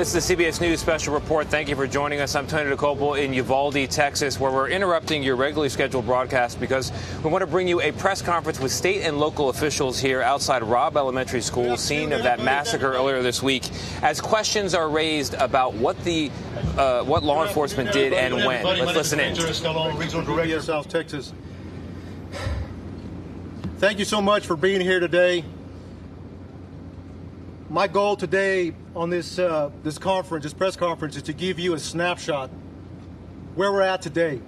This is the CBS News Special Report. Thank you for joining us. I'm Tony DeCopel in Uvalde, Texas, where we're interrupting your regularly scheduled broadcast because we want to bring you a press conference with state and local officials here outside Robb Elementary School, scene of that massacre earlier this week, as questions are raised about what law enforcement did and when. Let's listen in. Regional Director, South Texas. Thank you so much for being here today. My goal today on this press conference, is to give you a snapshot where we're at today.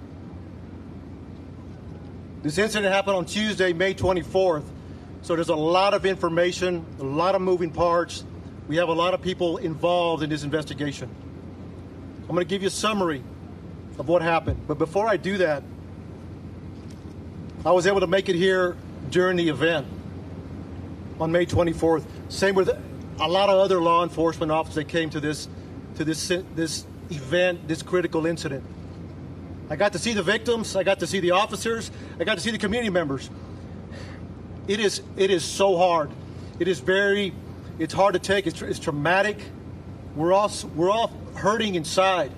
This incident happened on Tuesday, May 24th, so there's a lot of information, a lot of moving parts. We have a lot of people involved in this investigation. I'm going to give you a summary of what happened, but before I do that, I was able to make it here during the event on May 24th. Same with a lot of other law enforcement officers that came to this event, this critical incident. I got to see the victims, I got to see the officers, I got to see the community members. It is so hard. It's hard to take. It's traumatic. We're all hurting inside.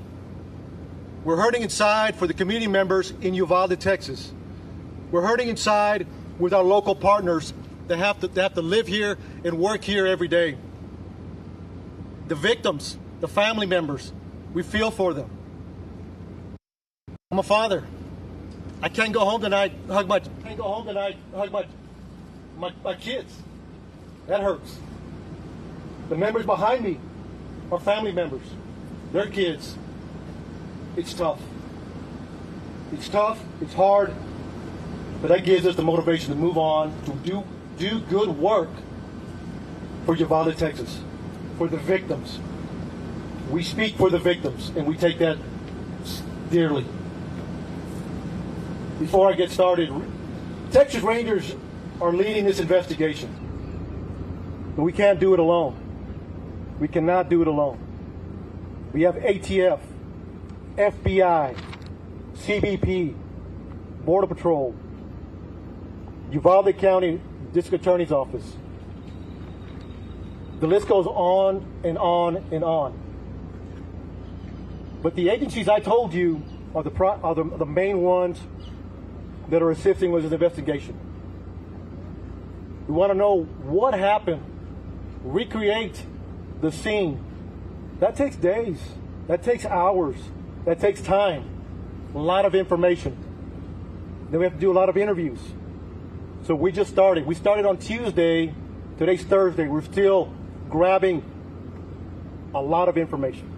We're hurting inside for the community members in Uvalde, Texas. We're hurting inside with our local partners that have to live here and work here every day. The victims, the family members, we feel for them. I'm a father. I can't go home tonight, hug my kids. That hurts. The members behind me are family members, their kids. It's tough. It's tough, it's hard, but that gives us the motivation to move on, to do good work for Uvalde, Texas, for the victims. We speak for the victims, and we take that dearly. Before I get started, Texas Rangers are leading this investigation, but we can't do it alone. We cannot do it alone. We have ATF, FBI, CBP, Border Patrol, Uvalde County District Attorney's Office. The list goes on and on and on. But the agencies I told you are the main ones that are assisting with this investigation. We want to know what happened, recreate the scene. That takes days, that takes hours, that takes time, a lot of information. Then we have to do a lot of interviews. So we just started. We started on Tuesday. Today's Thursday. We're still grabbing a lot of information.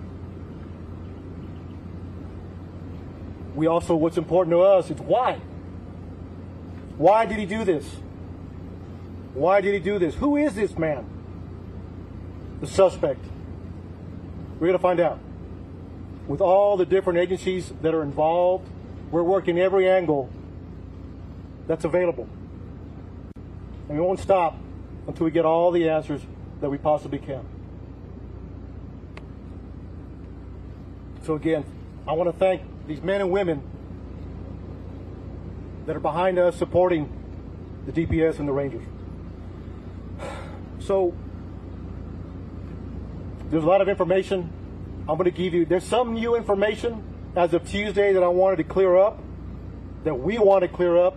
We also, what's important to us is why. Why did he do this? Why did he do this? Who is this man? The suspect. We're going to find out. With all the different agencies that are involved, we're working every angle that's available. And we won't stop until we get all the answers that we possibly can. So again, I want to thank these men and women that are behind us supporting the DPS and the Rangers. So there's a lot of information I'm going to give you. There's some new information as of Tuesday that I wanted to clear up, that we want to clear up,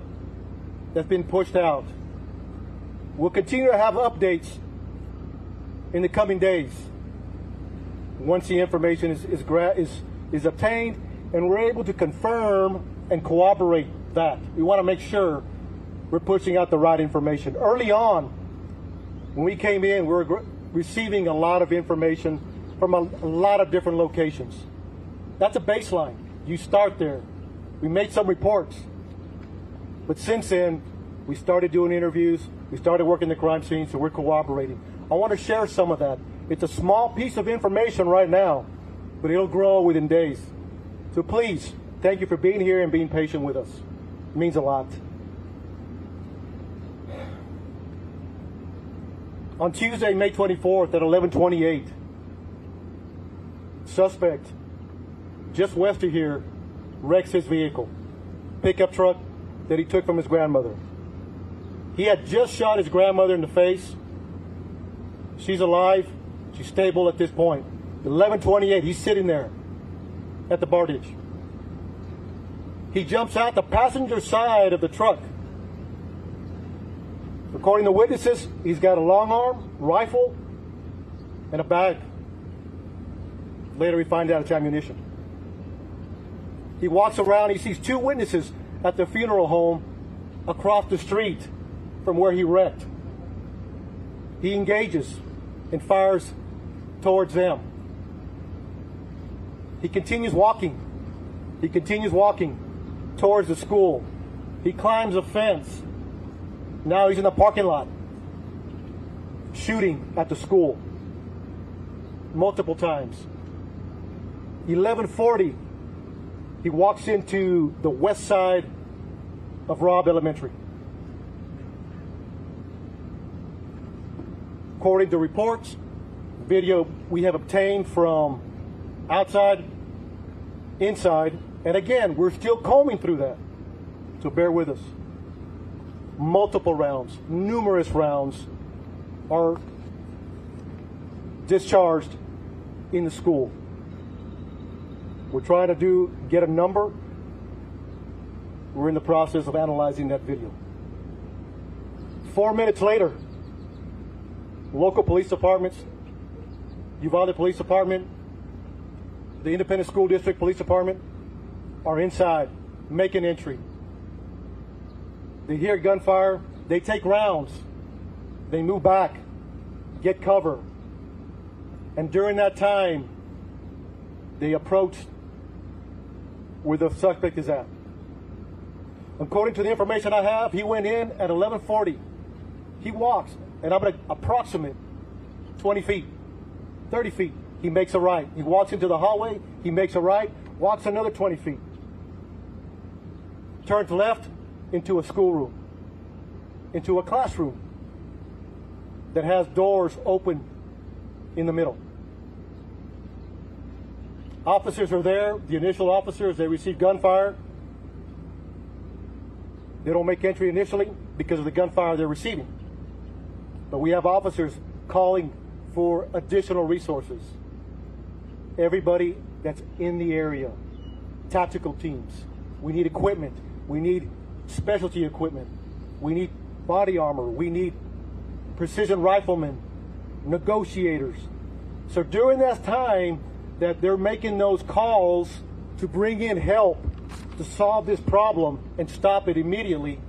that's been pushed out. We'll continue to have updates in the coming days once the information is obtained and we're able to confirm and corroborate that. We want to make sure we're pushing out the right information. Early on, when we came in, we were receiving a lot of information from a lot of different locations. That's a baseline. You start there. We made some reports. But since then, we started doing interviews. We started working the crime scene, so we're cooperating. I want to share some of that. It's a small piece of information right now, but it'll grow within days. So please, thank you for being here and being patient with us. It means a lot. On Tuesday, May 24th at 11:28, suspect just west of here wrecks his vehicle, pickup truck that he took from his grandmother. He had just shot his grandmother in the face. She's alive. She's stable at this point. 11:28, he's sitting there at the bar ditch. He jumps out the passenger side of the truck. According to witnesses, he's got a long arm, rifle, and a bag. Later we find out it's ammunition. He walks around, he sees two witnesses at the funeral home across the street from where he wrecked. He engages and fires towards them. He continues walking. He continues walking towards the school. He climbs a fence. Now he's in the parking lot, shooting at the school multiple times. 11:40, he walks into the west side of Robb Elementary. According to reports, video we have obtained from outside, inside, and again, we're still combing through that, so bear with us. Multiple rounds, numerous rounds are discharged in the school. We're trying to get a number. We're in the process of analyzing that video. 4 minutes later, local police departments, Uvalde Police Department, the Independent School District Police Department are inside, making entry. They hear gunfire, they take rounds, they move back, get cover. And during that time, they approach where the suspect is at. According to the information I have, he went in at 11:40. He walks, and I'm going to approximate 20 feet, 30 feet. He makes a right. He walks into the hallway, he makes a right, walks another 20 feet. Turns left into a schoolroom, into a classroom that has doors open in the middle. Officers are there, the initial officers, they receive gunfire. They don't make entry initially because of the gunfire they're receiving. But we have officers calling for additional resources. Everybody that's in the area, tactical teams, we need equipment, we need specialty equipment, we need body armor, we need precision riflemen, negotiators. So during that time that they're making those calls to bring in help to solve this problem and stop it immediately,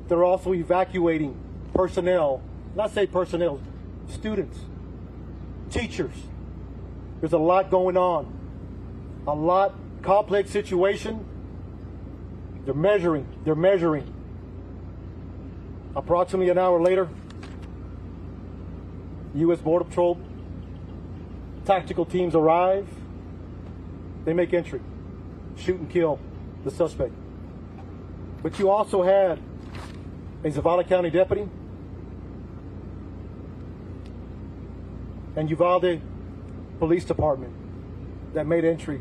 they're also evacuating personnel, not say personnel, students, teachers. There's a lot going on, a lot complex situation. They're measuring. Approximately an hour later, U.S. Border Patrol tactical teams arrive. They make entry, shoot and kill the suspect. But you also had a Zavala County deputy and Uvalde Police Department that made entry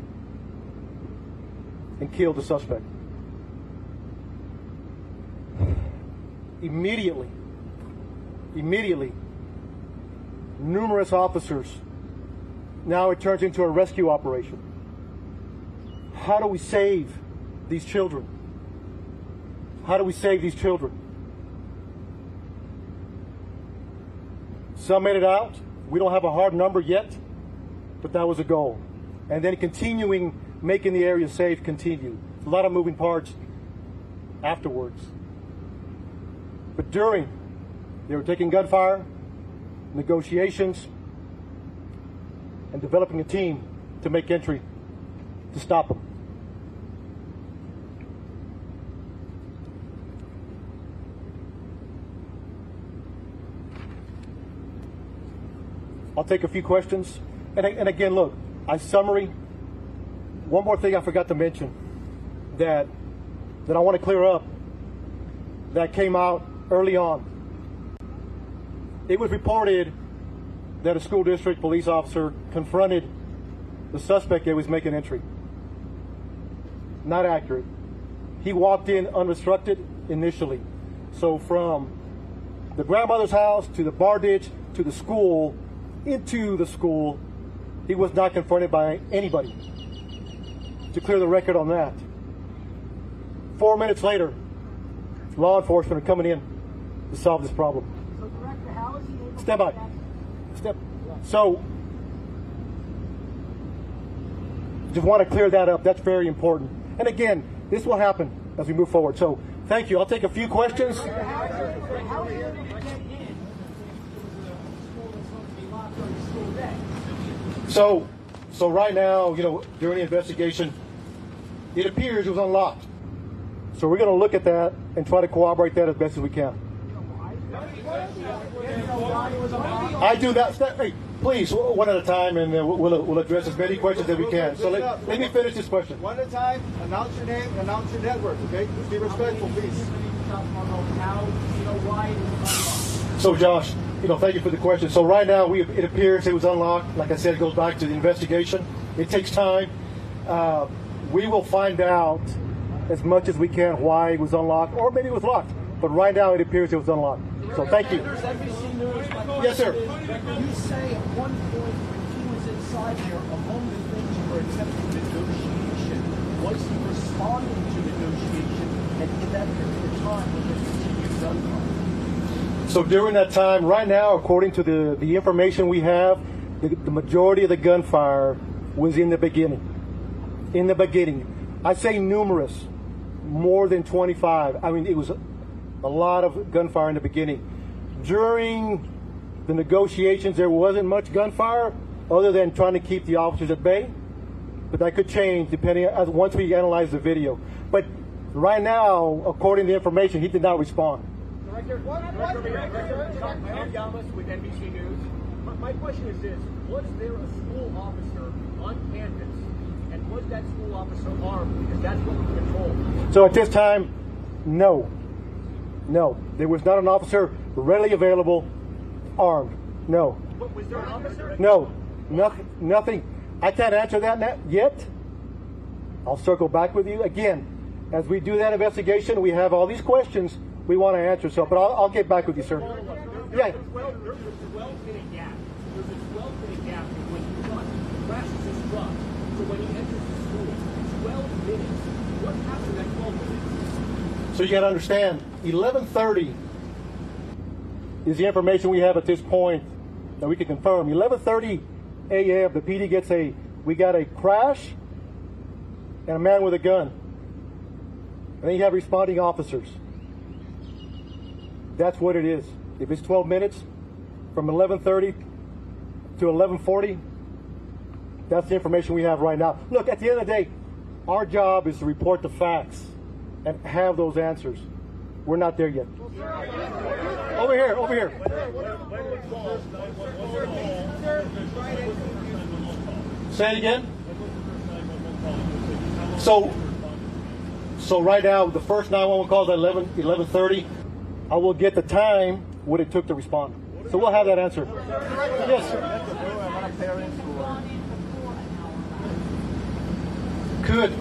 and killed the suspect. Immediately, numerous officers. Now it turns into a rescue operation. How do we save these children? How do we save these children? Some made it out. We don't have a hard number yet, but that was a goal. And then continuing, making the area safe, continue. A lot of moving parts afterwards. But during, they were taking gunfire, negotiations, and developing a team to make entry to stop them. I'll take a few questions. And again, look, summary. One more thing I forgot to mention that I want to clear up that came out early on. It was reported that a school district police officer confronted the suspect that was making entry. Not accurate. He walked in unrestricted initially. So from the grandmother's house to the bar ditch to the school, into the school, He was not confronted by anybody. To clear the record on that. 4 minutes later, law enforcement are coming in to solve this problem. So, Director, how is he able to Step by. So, just want to clear that up. That's very important. And again, this will happen as we move forward. So, thank you. I'll take a few questions. How is he able to get in? So right now, during the investigation, it appears it was unlocked. So we're going to look at that and try to corroborate that as best as we can. I do that. Hey, please, one at a time, and we'll address as many questions as we can. So let me finish this question. One at a time. Announce your name. Announce your network. Okay. Just be respectful, please. So Josh, thank you for the question. So right now, it appears it was unlocked. Like I said, it goes back to the investigation. It takes time. We will find out as much as we can why it was unlocked, or maybe it was locked. But right now, it appears it was unlocked. So thank you. Yes, sir. You say at one point when he was inside there, among the things you were attempting negotiation, was he responding to negotiation, and in that period of time when there continued gunfire? So during that time, right now, according to the information we have, the majority of the gunfire was in the beginning. In the beginning. I say numerous, more than 25. I mean, it was a lot of gunfire in the beginning. During the negotiations, there wasn't much gunfire other than trying to keep the officers at bay. But that could change depending once we analyze the video. But right now, according to the information, he did not respond. Director Ramos with NBC News. My question is this: was there a school officer on campus, and was that school officer armed? Because that's what we've been told. So at this time, no. No, there was not an officer readily available, armed. No. But was there an officer? No, nothing. I can't answer that yet. I'll circle back with you again. As we do that investigation, we have all these questions we want to answer. So, but I'll get back with you, sir. Yeah. There's a 12-minute gap. There's a 12-minute gap when he crashes his truck to when he enters the school. 12 minutes. What happened at 12 minutes? So you got to understand, 11:30 is the information we have at this point that we can confirm. 11:30 a.m. the PD gets we got a crash and a man with a gun. And then you have responding officers. That's what it is. If it's 12 minutes from 11:30 to 11:40, that's the information we have right now. Look, at the end of the day, our job is to report the facts and have those answers. We're not there yet. Over here. Say it again. So right now, the first 911 call is at 11:30. I will get the time what it took to respond. So we'll have that answer. Yes. Could.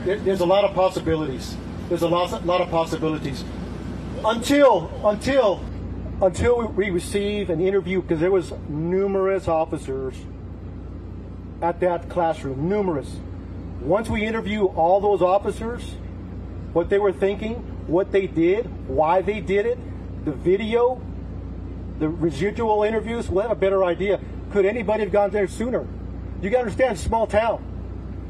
There's a lot of possibilities. There's a lot of possibilities. Until we receive an interview, because there was numerous officers at that classroom, numerous. Once we interview all those officers, what they were thinking, what they did, why they did it, the video, the residual interviews, we'll have a better idea. Could anybody have gone there sooner? You gotta understand, it's a small town.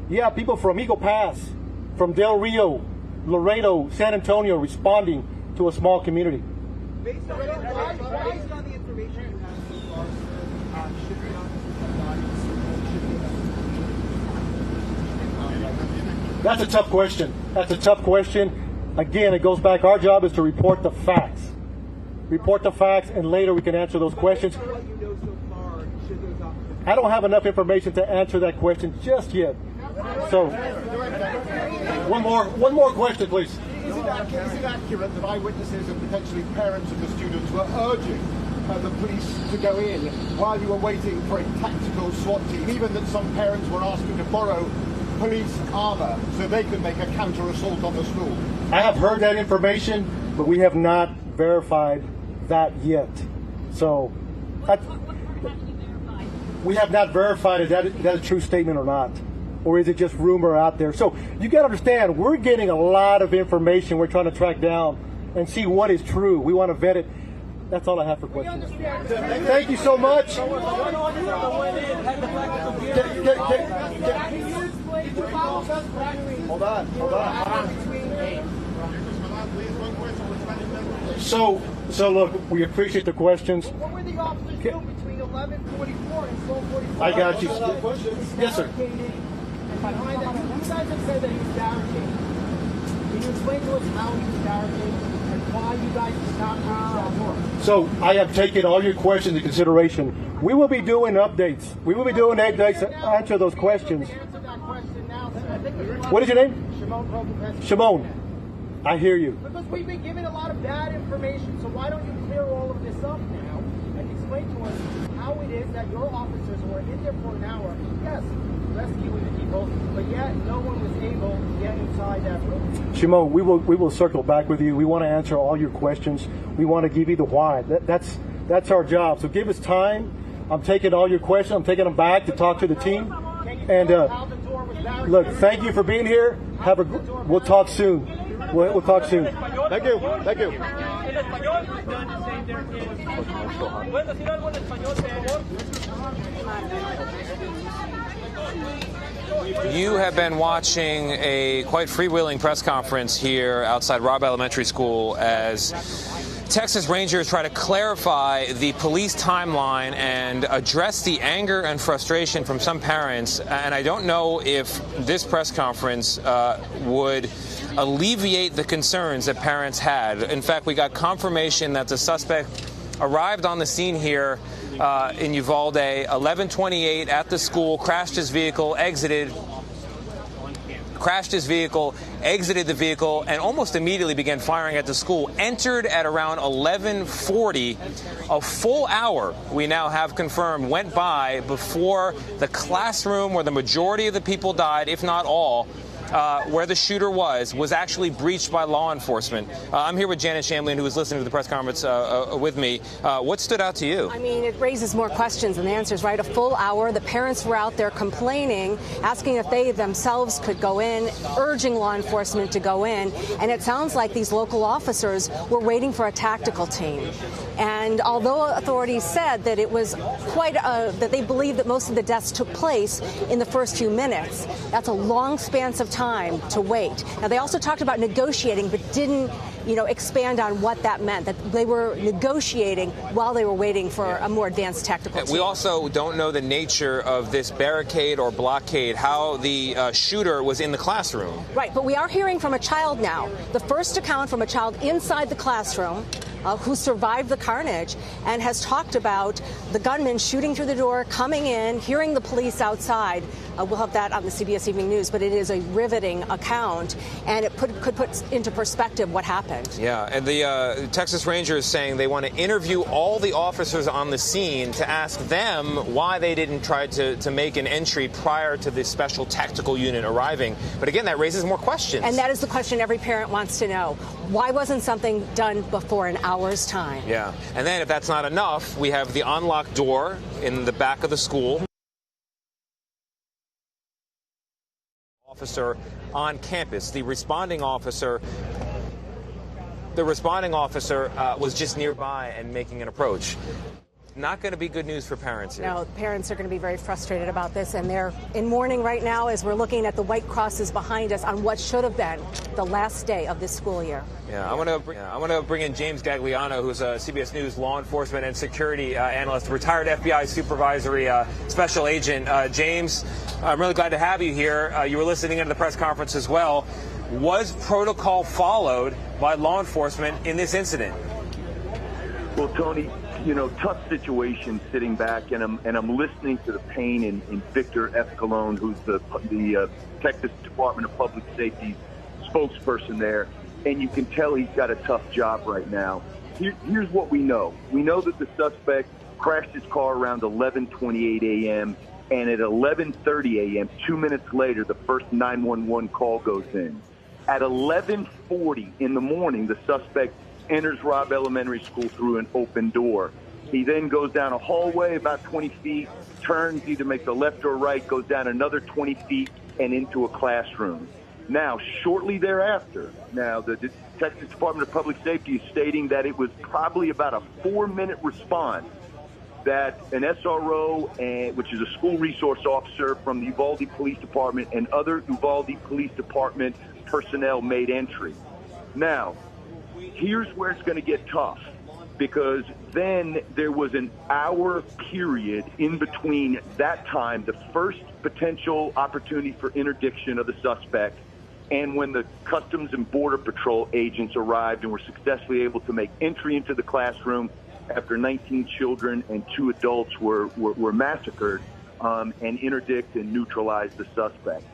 Yeah, people from Eagle Pass, from Del Rio, Laredo, San Antonio responding to a small community. Based on the information you have so far, should we not That's a tough question. Again, it goes back. Our job is to report the facts. And later we can answer those questions. I don't have enough information to answer that question just yet. So, one more question, please. Is it accurate that eyewitnesses and potentially parents of the students were urging the police to go in while you were waiting for a tactical SWAT team, even that some parents were asking to borrow police armor so they could make a counter-assault on the school? I have heard that information, but we have not verified that yet. So, What part haven't you verified? we have not verified is that a true statement or not, or is it just rumor out there? So you got to understand, we're getting a lot of information we're trying to track down and see what is true. We want to vet it. That's all I have for questions. Thank you so much. Hold on. So look, we appreciate the questions. What were the officers doing between 11:44 and 12:45? I got you. Yes, sir. Behind that, you guys have said that he was barricaded. Can you explain to us how he was barricaded and why you guys stopped that door? So I have taken all your questions into consideration. We will be doing updates. We will be doing updates to answer those questions. Answer that question now. Sir. What is your name? Shimon. Shimon. I hear you. Because we've been given a lot of bad information, so why don't you clear all of this up now and explain to us how it is that your officers were in there for an hour, yes, rescuing the people, but yet no one was able to get inside that room. Shimon, we will circle back with you. We want to answer all your questions. We want to give you the why. That's our job. So give us time. I'm taking all your questions. I'm taking them back to talk to the team. And look, thank you for being here. We'll talk soon. We'll talk soon. Thank you. Thank you. You have been watching a quite freewheeling press conference here outside Robb Elementary School as Texas Rangers try to clarify the police timeline and address the anger and frustration from some parents. And I don't know if this press conference would alleviate the concerns that parents had. In fact, we got confirmation that the suspect arrived on the scene here in Uvalde, 11:28 at the school, crashed his vehicle, exited the vehicle, and almost immediately began firing at the school. Entered at around 11:40. A full hour, we now have confirmed, went by before the classroom where the majority of the people died, if not all, where the shooter was actually breached by law enforcement. I'm here with Janet Shamlian, who was listening to the press conference with me. What stood out to you? I mean, it raises more questions than answers, right? A full hour. The parents were out there complaining, asking if they themselves could go in, urging law enforcement to go in. And it sounds like these local officers were waiting for a tactical team. And although authorities said that it was that they believe that most of the deaths took place in the first few minutes, that's a long span of time to wait. Now, they also talked about negotiating, but didn't, expand on what that meant, that they were negotiating while they were waiting for a more advanced tactical team. We also don't know the nature of this barricade or blockade, how the shooter was in the classroom. Right, but we are hearing from a child now. The first account from a child inside the classroom who survived the carnage and has talked about the gunman shooting through the door, coming in, hearing the police outside. We'll have that on the CBS Evening News, but it is a riveting account, and it could put into perspective what happened. Yeah, and the Texas Rangers saying they want to interview all the officers on the scene to ask them why they didn't try to make an entry prior to the special tactical unit arriving. But again, that raises more questions. And that is the question every parent wants to know. Why wasn't something done before an hour's time? Yeah, and then if that's not enough, we have the unlocked door in the back of the school. Officer on campus. The responding officer was just nearby and making an approach. Not going to be good news for parents here. No, parents are going to be very frustrated about this, and they're in mourning right now as we're looking at the white crosses behind us on what should have been the last day of this school year. Yeah, I want to bring in James Gagliano, who's a CBS News law enforcement and security analyst, retired FBI supervisory special agent. James, I'm really glad to have you here. You were listening into the press conference as well. Was protocol followed by law enforcement in this incident? Well, Tony, tough situation sitting back, and I'm listening to the pain in Victor Escalon, who's the Texas Department of Public Safety's spokesperson there, and you can tell he's got a tough job right now. Here's what we know. We know that the suspect crashed his car around 11:28 a.m., and at 11:30 a.m., 2 minutes later, the first 911 call goes in. At 11:40 in the morning, the suspect enters Robb Elementary School through an open door. He then goes down a hallway about 20 feet, turns, either makes a left or right, goes down another 20 feet and into a classroom. Now, shortly thereafter, the Texas Department of Public Safety is stating that it was probably about a 4-minute response that an SRO, which is a school resource officer from the Uvalde Police Department, and other Uvalde Police Department personnel made entry. Now, here's where it's going to get tough, because then there was an hour period in between that time, the first potential opportunity for interdiction of the suspect, and when the Customs and Border Patrol agents arrived and were successfully able to make entry into the classroom after 19 children and 2 adults were massacred, and interdict and neutralize the suspect.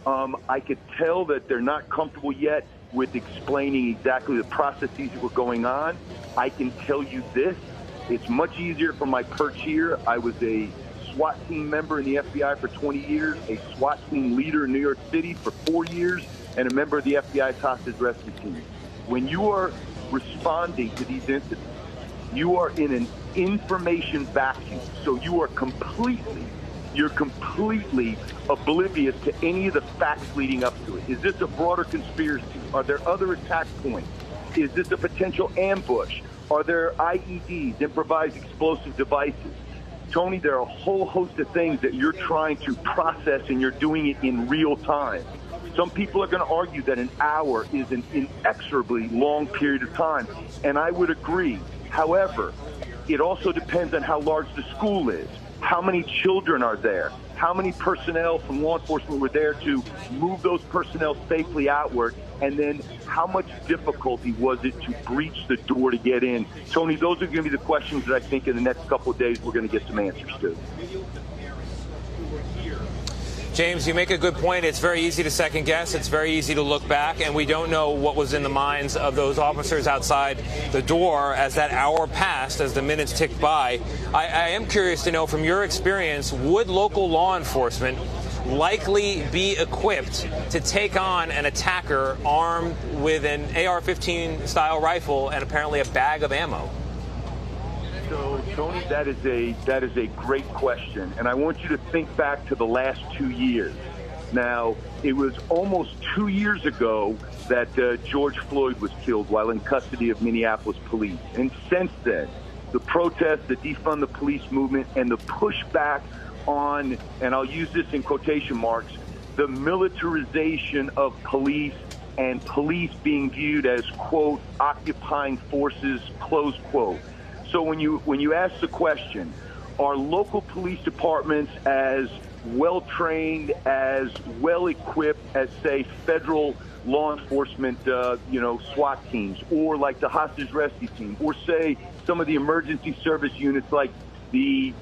I could tell that they're not comfortable yet with explaining exactly the processes that were going on. I can tell you this, it's much easier from my perch here. I was a SWAT team member in the FBI for 20 years, a SWAT team leader in New York City for 4 years, and a member of the FBI's hostage rescue team. When you are responding to these incidents, you are in an information vacuum, so you are completely oblivious to any of the facts leading up to it. Is this a broader conspiracy? Are there other attack points? Is this a potential ambush? Are there IEDs, improvised explosive devices? Tony, there are a whole host of things that you're trying to process, and you're doing it in real time. Some people are going to argue that an hour is an inexorably long period of time, and I would agree. However, it also depends on how large the school is. How many children are there? How many personnel from law enforcement were there to move those personnel safely outward? And then how much difficulty was it to breach the door to get in? Tony, those are going to be the questions that I think in the next couple of days we're going to get some answers to. James, you make a good point. It's very easy to second guess. It's very easy to look back, and we don't know what was in the minds of those officers outside the door as that hour passed, as the minutes ticked by. I am curious to know, from your experience, would local law enforcement likely be equipped to take on an attacker armed with an AR-15 style rifle and apparently a bag of ammo? So, Tony, that is a great question, and I want you to think back to the last 2 years. Now, it was almost 2 years ago that George Floyd was killed while in custody of Minneapolis police, and since then, the protests, the defund the police movement, and the pushback on, and I'll use this in quotation marks, the militarization of police and police being viewed as, quote, occupying forces, close quote. So when you ask the question, are local police departments as well-trained, as well-equipped as, say, federal law enforcement, SWAT teams, or like the hostage rescue team, or say some of the emergency service units like the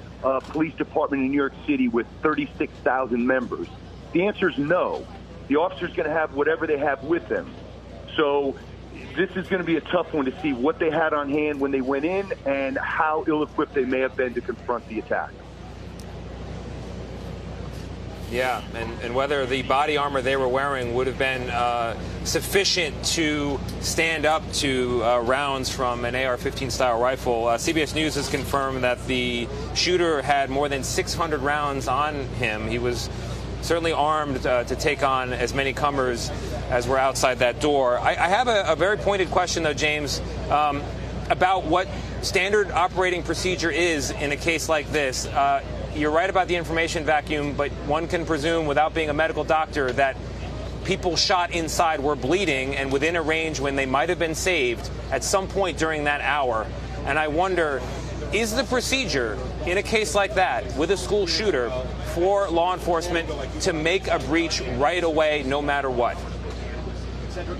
police department in New York City with 36,000 members? The answer is no. The officer's going to have whatever they have with them. So this is going to be a tough one to see what they had on hand when they went in and how ill-equipped they may have been to confront the attack. Yeah, and whether the body armor they were wearing would have been sufficient to stand up to rounds from an AR-15 style rifle. CBS News has confirmed that the shooter had more than 600 rounds on him. He was certainly armed to take on as many comers as were outside that door. I have a very pointed question, though, James, about what standard operating procedure is in a case like this. You're right about the information vacuum, but one can presume, without being a medical doctor, that people shot inside were bleeding and within a range when they might have been saved at some point during that hour. And I wonder, is the procedure in a case like that with a school shooter for law enforcement to make a breach right away, no matter what?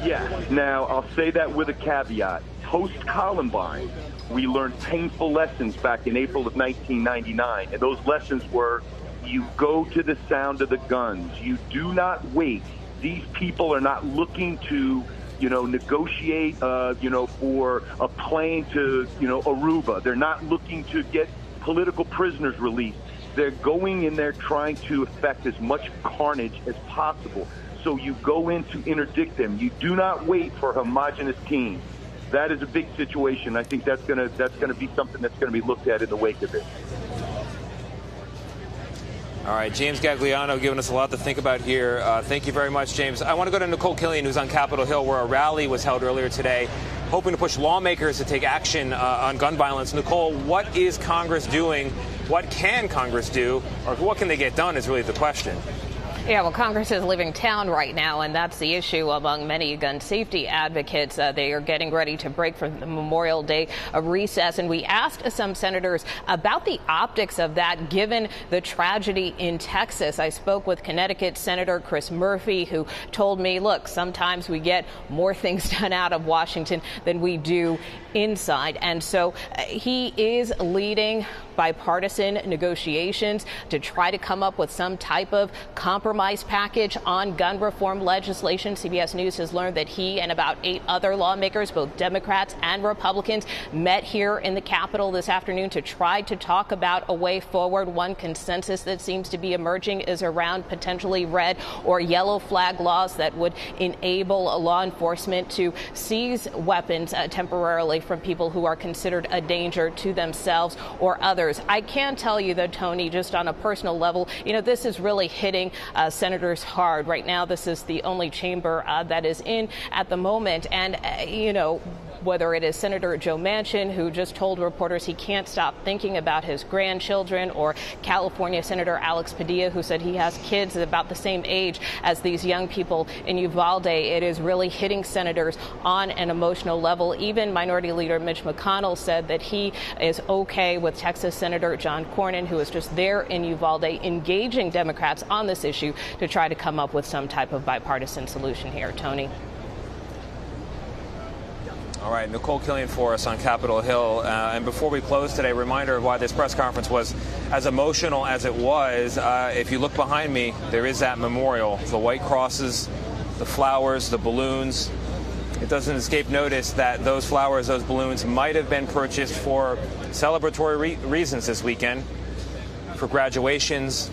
Yeah. Now, I'll say that with a caveat. Post-Columbine, we learned painful lessons back in April of 1999. And those lessons were, you go to the sound of the guns. You do not wait. These people are not looking to, negotiate, for a plane to, Aruba. They're not looking to get political prisoners released. They're going in there trying to effect as much carnage as possible. So you go in to interdict them. You do not wait for a homogenous team. that is a big situation. I think that's going to be something that's going to be looked at in the wake of it. All right, James Gagliano giving us a lot to think about here. Thank you very much, James. I want to go to Nicole Killian, who's on Capitol Hill, where a rally was held earlier today, hoping to push lawmakers to take action on gun violence. Nicole, what is Congress doing? What can Congress do? Or what can they get done is really the question. Yeah, well, Congress is leaving town right now, and that's the issue among many gun safety advocates. They are getting ready to break for the Memorial Day recess, and we asked some senators about the optics of that, given the tragedy in Texas. I spoke with Connecticut Senator Chris Murphy, who told me, look, sometimes we get more things done out of Washington than we do inside. And so he is leading bipartisan negotiations to try to come up with some type of compromise package on gun reform legislation. CBS News has learned that he and about 8 other lawmakers, both Democrats and Republicans, met here in the Capitol this afternoon to try to talk about a way forward. One consensus that seems to be emerging is around potentially red or yellow flag laws that would enable law enforcement to seize weapons temporarily from people who are considered a danger to themselves or others. I can tell you, though, Tony, just on a personal level, this is really hitting senators hard. Right now, this is the only chamber that is in at the moment. And, whether it is Senator Joe Manchin, who just told reporters he can't stop thinking about his grandchildren, or California Senator Alex Padilla, who said he has kids about the same age as these young people in Uvalde, it is really hitting senators on an emotional level. Even Minority Leader Mitch McConnell said that he is okay with Texas Senator John Cornyn, who is just there in Uvalde, engaging Democrats on this issue to try to come up with some type of bipartisan solution here. Tony. All right, Nicole Killian for us on Capitol Hill. And before we close today, a reminder of why this press conference was as emotional as it was. If you look behind me, there is that memorial, the white crosses, the flowers, the balloons. It doesn't escape notice that those flowers, those balloons might have been purchased for celebratory reasons this weekend, for graduations,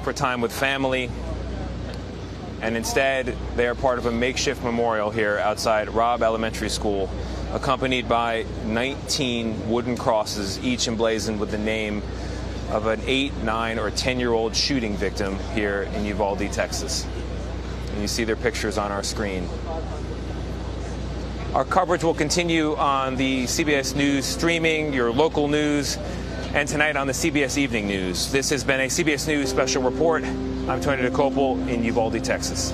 for time with family. And instead, they are part of a makeshift memorial here outside Robb Elementary School, accompanied by 19 wooden crosses, each emblazoned with the name of an 8, 9, or 10-year-old shooting victim here in Uvalde, Texas. And you see their pictures on our screen. Our coverage will continue on the CBS News streaming, your local news, and tonight on the CBS Evening News. This has been a CBS News special report. I'm Tony DeCopel in Uvalde, Texas.